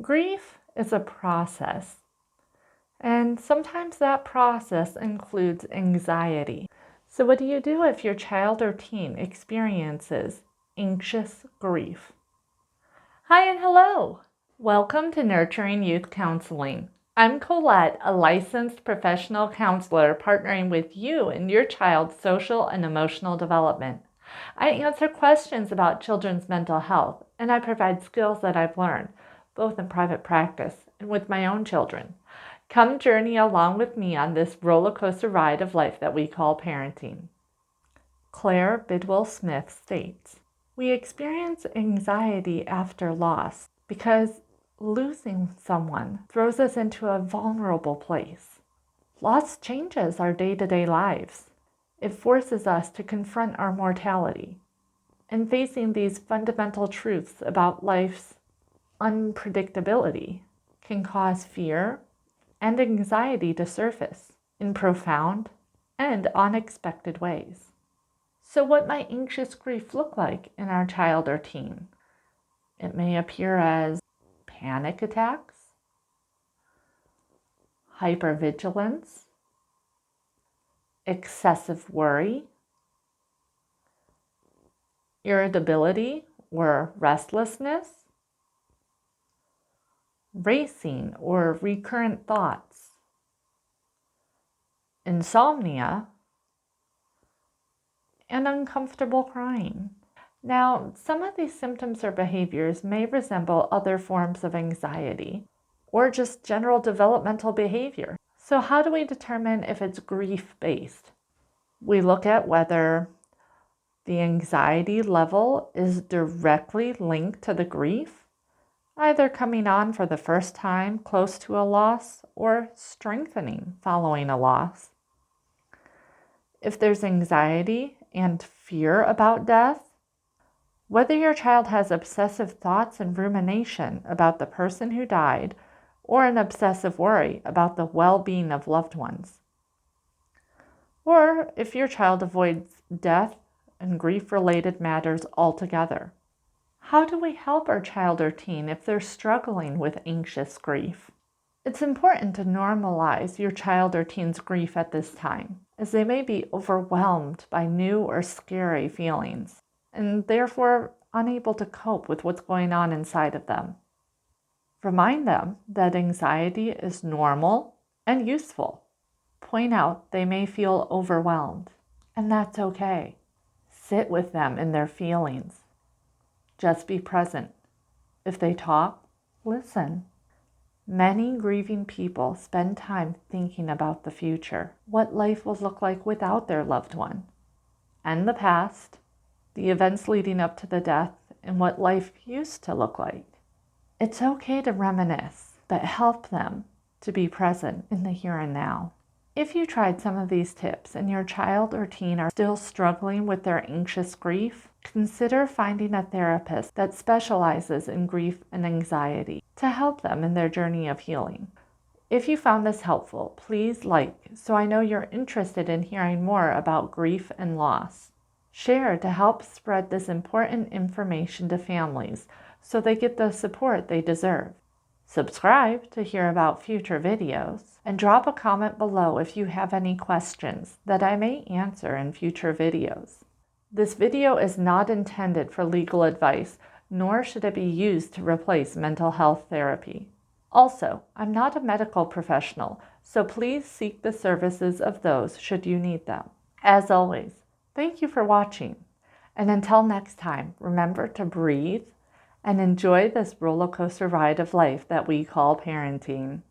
Grief is a process, and sometimes that process includes anxiety. So what do you do if your child or teen experiences anxious grief? Hi and hello! Welcome to Nurturing Youth Counseling. I'm Colette, a licensed professional counselor partnering with you in your child's social and emotional development. I answer questions about children's mental health, and I provide skills that I've learned, both in private practice and with my own children. Come journey along with me on this roller coaster ride of life that we call parenting. Claire Bidwell Smith states, "We experience anxiety after loss because losing someone throws us into a vulnerable place. Loss changes our day-to-day lives. It forces us to confront our mortality. And facing these fundamental truths about life's unpredictability can cause fear and anxiety to surface in profound and unexpected ways." So what might anxious grief look like in our child or teen? It may appear as panic attacks, hypervigilance, excessive worry, irritability or restlessness, racing or recurrent thoughts, insomnia, and uncomfortable crying. Now, some of these symptoms or behaviors may resemble other forms of anxiety or just general developmental behavior. So how do we determine if it's grief-based? We look at whether the anxiety level is directly linked to the grief, either coming on for the first time close to a loss or strengthening following a loss. If there's anxiety and fear about death, whether your child has obsessive thoughts and rumination about the person who died or an obsessive worry about the well-being of loved ones, or if your child avoids death and grief-related matters altogether. How do we help our child or teen if they're struggling with anxious grief? It's important to normalize your child or teen's grief at this time, as they may be overwhelmed by new or scary feelings, and therefore unable to cope with what's going on inside of them. Remind them that anxiety is normal and useful. Point out they may feel overwhelmed, and that's okay. Sit with them in their feelings. Just be present. If they talk, listen. Many grieving people spend time thinking about the future, what life will look like without their loved one, and the past, the events leading up to the death, and what life used to look like. It's okay to reminisce, but help them to be present in the here and now. If you tried some of these tips and your child or teen are still struggling with their anxious grief, consider finding a therapist that specializes in grief and anxiety to help them in their journey of healing. If you found this helpful, please like so I know you're interested in hearing more about grief and loss. Share to help spread this important information to families so they get the support they deserve. Subscribe to hear about future videos, and drop a comment below if you have any questions that I may answer in future videos. This video is not intended for legal advice, nor should it be used to replace mental health therapy. Also, I'm not a medical professional, so please seek the services of those should you need them. As always, thank you for watching, and until next time, remember to breathe and enjoy this roller coaster ride of life that we call parenting.